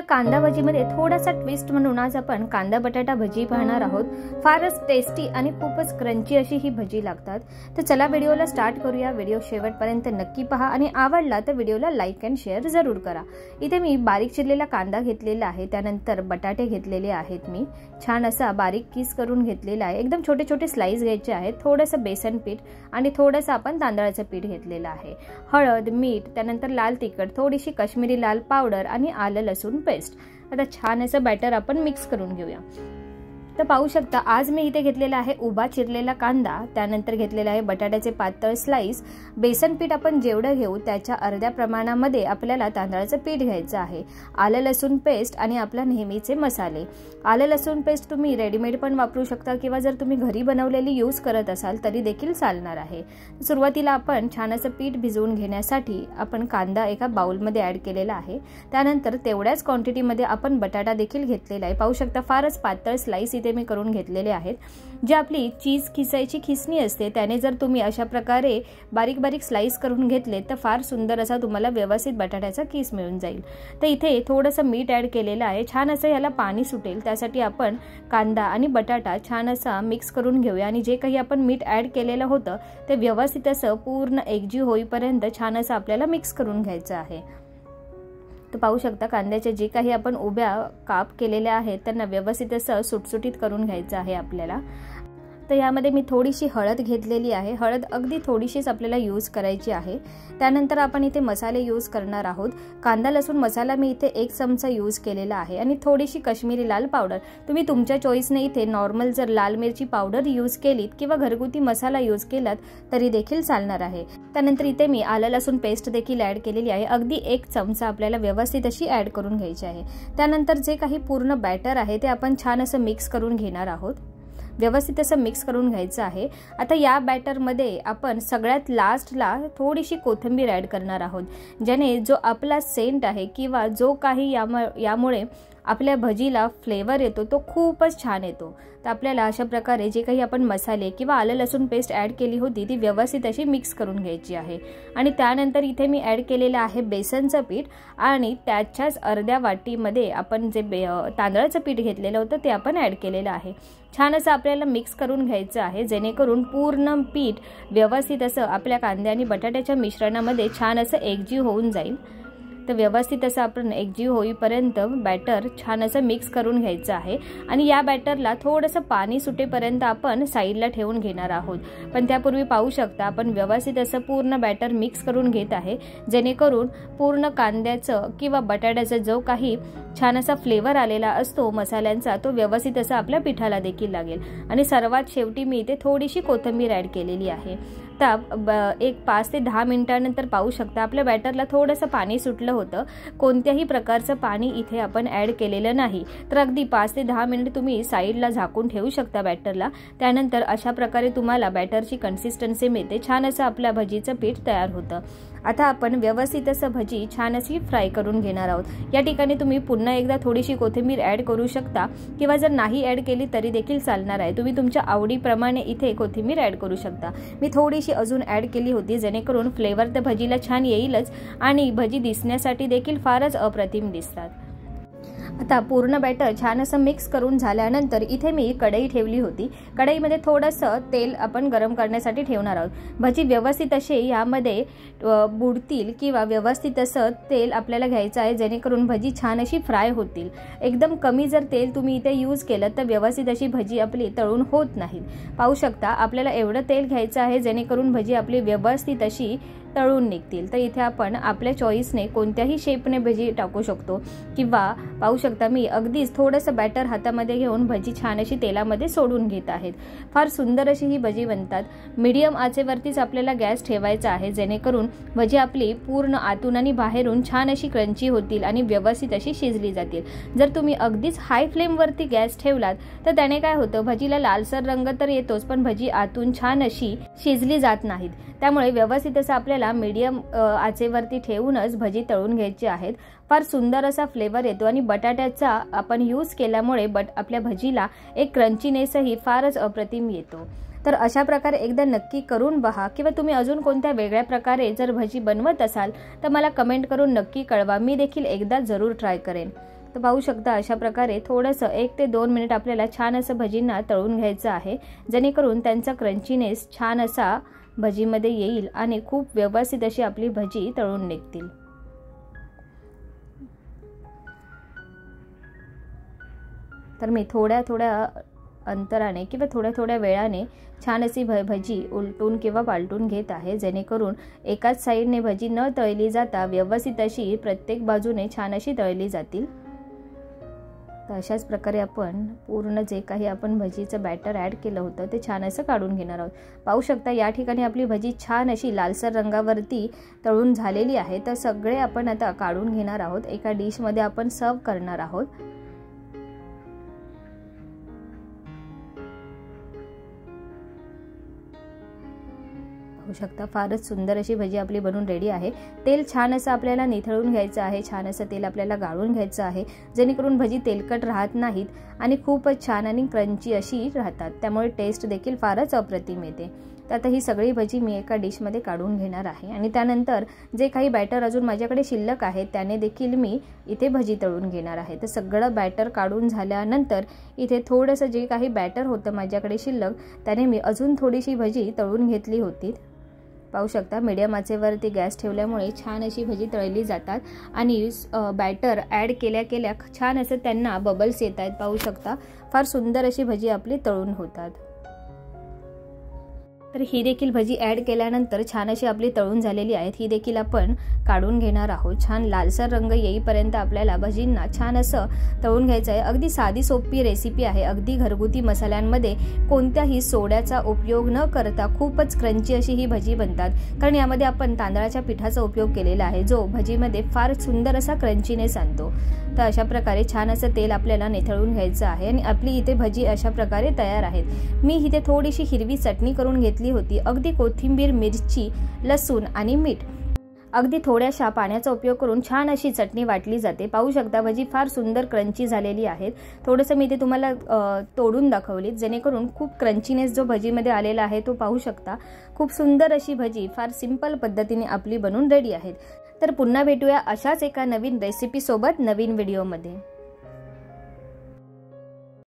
कांदा भजीमध्ये थोडासा ट्विस्ट म्हणून आज आपण कांदा बटाटा भजी पाहणार आहोत। फारच टेस्टी आणि खूपच क्रंची अशी ही भजी लागतात। तर चला व्हिडिओला स्टार्ट करूया। व्हिडिओ शेवटपर्यंत नक्की पहा आणि आवडला तर व्हिडिओला लाईक अँड शेअर जरूर करा। इथे मी बारीक चिरलेला कांदा घेतलेला आहे, त्यानंतर बटाटे घेतलेले आहेत, मी छान असा बारीक किस करून घेतलेला आहे। एकदम छोटे छोटे स्लाइस घ्यायचे आहेत। थोडंसं बेसन पीठ आणि थोडंसं आपण तांदळाचं पीठ घेतलेलं आहे। हळद, मीठ, त्यानंतर लाल तिखट, थोडीशी काश्मीरी लाल पावडर आणि आलं लसूण पेस्ट। आता छान असं बॅटर आपण मिक्स करून घेऊया। तर पाहू शकता आज मी इथे घेतलेला आहे उभा चिरलेला कांदा, त्यानंतर घेतलेला आहे बटाट्याचे पातळ स्लाइस। बेसन पीठ आपण जेवढं घेऊ त्याच्या अर्ध्या प्रमाणामध्ये आपल्याला तांदळाचं पीठ घ्यायचं आहे। आलं लसूण पेस्ट आणि आपला नेहमीचे मसाले। आलं लसूण पेस्ट तुम्ही रेडीमेड पण वापरू शकता किंवा जर तुम्ही घरी बनवलेली यूज करत असाल तरी देखील चालणार आहे। सुरुवातीला आपण छान असं पीठ भिजवून घेण्यासाठी आपण कांदा एका बाउलमध्ये ॲड केलेला आहे। त्यानंतर तेवढ्याच क्वांटिटीमध्ये आपण बटाटा देखील घेतलेला आहे। पाहू शकता फारच पातळ स्लाइस इथे मी करून घेतलेले आहेत। जी आपली चीज खिसायची खिसणी असते त्याने जर तुम्ही अशा प्रकारे बारीक बारीक स्लाइस करून घेतले तर फार सुंदर असा तुम्हाला व्यवस्थित बटाट्याचा किस मिळून जाईल। तर इथे थोडंसं मीठ ॲड केलेलं आहे। छान असं याला पाणी सुटेल त्यासाठी आपण कांदा आणि बटाटा छान असा मिक्स करून घेऊया आणि जे काही आपण मीठ ॲड केलेलं होतं ते व्यवस्थित असं पूर्ण एकजीव होईपर्यंत छान असं आपल्याला मिक्स करून घ्यायचं आहे। तर पाहू शकता कांद्याचे जे काही आपण उभ्या काप केलेल्या आहेत त्यांना व्यवस्थित असं सुटसुटीत करून घ्यायचं आहे आपल्याला। तर यामध्ये मी थोडीशी हळद घेतलेली आहे। हळद अगदी थोडीशीच आपल्याला यूज करायची आहे। त्यानंतर आपण इथे मसाले यूज करणार आहोत। कांदा लसूण मसाला मी इथे 1 चमचा यूज केलेला आहे आणि थोडीशी काश्मीरी लाल पावडर। तुम्ही तुमच्या चॉईसने इथे नॉर्मल जर लाल मिरची पावडर यूज केलीत किंवा घरगुती मसाला यूज केलात तरी देखील चालणार आहे। त्यानंतर इथे मी आलं लसूण पेस्ट देखील ॲड केलेली आहे। अगदी 1 चमचा आपल्याला व्यवस्थित अशी ॲड करून घ्यायची आहे। त्यानंतर जे काही पूर्ण बॅटर आहे ते आपण छान असं मिक्स करून घेणार आहोत। व्यवस्थित असं मिक्स करून घ्यायचं आहे। आता या बॅटरमध्ये आपण सगळ्यात लास्टला थोडीशी कोथिंबीर ॲड करणार आहोत, ज्याने जो आपला सेंट आहे किंवा जो काही यामुळे आपल्या भजीला फ्लेवर येतो तो खूपच छान येतो। तर आपल्याला अशा प्रकारे जे काही आपण मसाले किंवा आलं लसूण पेस्ट ॲड केली होती ती व्यवस्थित अशी मिक्स करून घ्यायची आहे। आणि त्यानंतर इथे मी ॲड केलेलं आहे बेसनचं पीठ आणि त्याच्याच अर्ध्या वाटीमध्ये आपण जे तांदळाचं पीठ घेतलेलं होतं ते आपण ॲड केलेलं आहे। छान असं आपल्याला मिक्स करून घ्यायचं आहे जेणेकरून पूर्ण पीठ व्यवस्थित असं आपल्या कांद्या आणि बटाट्याच्या मिश्रणामध्ये छान असं एकजीव होऊन जाईल। तर व्यवस्थित असं आपण एकजीव होईपर्यंत बॅटर छान असं मिक्स करून घ्यायचं आहे आणि या बॅटरला थोडंसं पाणी सुटेपर्यंत आपण साईडला ठेवून घेणार आहोत। पण त्यापूर्वी पाहू शकता आपण व्यवस्थित असं पूर्ण बॅटर मिक्स करून घेत आहे जेणेकरून पूर्ण कांद्याचं किंवा बटाट्याचा जो काही छान असा फ्लेवर आलेला असतो मसाल्यांचा तो व्यवस्थित असा आपल्या पिठाला देखील लागेल। आणि सर्वात शेवटी मी इथे थोडीशी कोथिंबीर ॲड केलेली आहे। तर एक 5 ते 10 मिनिटांनंतर पाहू शकता आपल्या बॅटरला थोडंसं पाणी सुटलं होतं। कोणत्याही प्रकारचं पाणी इथे आपण ॲड केलेलं नाही। तर अगदी 5 ते 10 मिनिट तुम्ही साईडला झाकून ठेवू शकता बॅटरला। त्यानंतर अशा प्रकारे तुम्हाला बॅटरची कन्सिस्टन्सी मिळते। छान असं आपल्या भजीचं पीठ तयार होतं। आता आपण व्यवस्थित असं भजी छान अशी फ्राय करून घेणार आहोत। या ठिकाणी तुम्ही पुन्हा एकदा थोडीशी कोथिंबीर ॲड करू शकता किंवा जर नाही ॲड केली तरी देखील चालणार आहे। तुम्ही तुमच्या आवडीप्रमाणे इथे कोथिंबीर ॲड करू शकता। मी थोडीशी अजून ॲड केली होती जेणेकरून फ्लेवर तर भजीला छान येईलच आणि भजी दिसण्यासाठी देखील फारच अप्रतिम दिसतात। आता पूर्ण बॅटर छान असं मिक्स करून झाल्यानंतर इथे मी कढई ठेवली होती। कढईमध्ये थोडंसं तेल आपण गरम करण्यासाठी ठेवणार आहोत। भजी व्यवस्थित असे यामध्ये बुडतील किंवा व्यवस्थित असं तेल आपल्याला घ्यायचं आहे जेणेकरून भजी छान अशी फ्राय होतील। एकदम कमी जर तेल तुम्ही इथे यूज केलं तर व्यवस्थित अशी भजी आपली तळून होत नाही। पाहू शकता आपल्याला एवढं तेल घ्यायचं आहे जेणेकरून भजी आपली व्यवस्थित अशी तळून निघतील। तर इथे आपण आपल्या चॉईसने कोणत्याही शेपने भजी टाकू शकतो किंवा पाहू शकता मी अगदीच थोडंसं बॅटर हातामध्ये घेऊन भजी छान अशी तेलामध्ये सोडून घेत आहेत। फार सुंदर अशी ही भजी बनतात। मीडियम आचेवरतीच आपल्याला गॅस ठेवायचा आहे जेणेकरून भजी आपली पूर्ण आतून आणि बाहेरून छान अशी क्रंची होतील आणि व्यवस्थित अशी शिजली जातील। जर तुम्ही अगदीच हाय फ्लेमवरती गॅस ठेवलात तर त्याने काय होतं भजीला लालसर रंग तर येतोच पण भजी आतून छान अशी शिजली जात नाहीत। त्यामुळे व्यवस्थित असं आपल्याला मीडियम आचेवरती ठेवूनच भजी तळून घ्यायची आहेत। फार सुंदर असा फ्लेवर येतो आणि बटाट्याचा आपण यूज केल्यामुळे आपल्या भजीला एक क्रंचीनेसही फारच अप्रतिम येतो। तर अशा प्रकारे एकदा नक्की करून पहा किंवा तुम्ही अजून कोणत्या वेगळ्या प्रकारे जर भजी बनवत असाल तर मला कमेंट करून नक्की कळवा। मी देखील एकदा जरूर ट्राय करेन। तर पाहू शकता अशा प्रकारे थोडंसं 1 ते 2 मिनिट आपल्याला छान असं भजींना तळून घ्यायचं आहे, जेणेकरून त्यांचा क्रंचीनेस छान असा भजीमध्ये येईल आणि खूप व्यवस्थित अशी आपली भजी तळून निघतील। तर मी थोड्या थोड्या अंतराने किंवा थोड्या थोड्या वेळाने छान अशी भजी उलटून किंवा पालटून घेत आहे, जेणेकरून एकाच साईडने भजी न तळली जाता व्यवस्थित अशी प्रत्येक बाजूने छान अशी तळली जातील। तर अशाच प्रकारे आपण पूर्ण जे काही आपण भजीचं बॅटर ॲड केलं होतं ते छान असं काढून घेणार आहोत। पाहू शकता या ठिकाणी आपली भजी छान अशी लालसर रंगावरती तळून झालेली आहे। तर सगळे आपण आता काढून घेणार आहोत, एका डिशमध्ये आपण सर्व करणार आहोत। पाहू शकता फारच सुंदर अशी भजी आपली बनून रेडी आहे। तेल छान असं आपल्याला निथळून घ्यायचं आहे, छान असं तेल आपल्याला गाळून घ्यायचं आहे, जेणेकरून भजी तेलकट राहत नाहीत आणि खूपच छान आणि क्रंची अशी राहतात, त्यामुळे टेस्ट देखील फारच अप्रतिम येते। तर आता ही सगळी भजी मी एका डिशमध्ये काढून घेणार आहे आणि त्यानंतर जे काही बॅटर अजून माझ्याकडे शिल्लक आहे त्याने देखील मी इथे भजी तळून घेणार आहे। तर सगळं बॅटर काढून झाल्यानंतर इथे थोडंसं जे काही बॅटर होतं माझ्याकडे शिल्लक त्याने मी अजून थोडीशी भजी तळून घेतली होती। पाहू शकता मीडियम आचेवरती गॅस ठेवल्यामुळे छान अशी भजी तळली जातात आणि बॅटर ॲड केल्या केल्या छान असं त्यांना बबल्स येत आहेत। पाहू शकता फार सुंदर अशी भजी आपली तळून होतात। तर ही देखील भजी ॲड केल्यानंतर छान अशी आपली तळून झालेली आहेत, ही देखील आपण काढून घेणार आहोत। छान लालसर रंग येईपर्यंत आपल्याला भजींना छान असं तळून घ्यायचं आहे। अगदी साधी सोपी रेसिपी आहे, अगदी घरगुती मसाल्यांमध्ये कोणत्याही सोड्याचा उपयोग न करता खूपच क्रंची अशी ही भजी बनतात, कारण यामध्ये आपण तांदळाच्या पिठाचा उपयोग केलेला आहे, जो भजीमध्ये फार सुंदर असा क्रंचीनेस आणतो। तर अशा प्रकारे छान असं तेल आपल्याला निथळून घ्यायचं आहे आणि आपली इथे भजी अशा प्रकारे तयार आहेत। मी इथे थोडीशी हिरवी चटणी करून घेतली होती, अगदी कोथिंबीर, मिरची, लसूण आणि मीठ, अगदी थोड्याशा पाण्याचा उपयोग करून छान अशी चटणी वाटली जाते। पाहू शकता भजी फार सुंदर क्रंची झालेली आहेत। थोडंसं मी इथे तुम्हाला तोडून दाखवली, जेणेकरून खूप क्रंचीनेस जो भजीमध्ये आलेला आहे तो पाहू शकता। खूप सुंदर अशी भजी फार सिंपल पद्धतीने आपली बनून रेडी आहेत। तर पुन्हा भेटूया अशाच एका नवीन रेसिपी सोबत नवीन व्हिडिओमध्ये।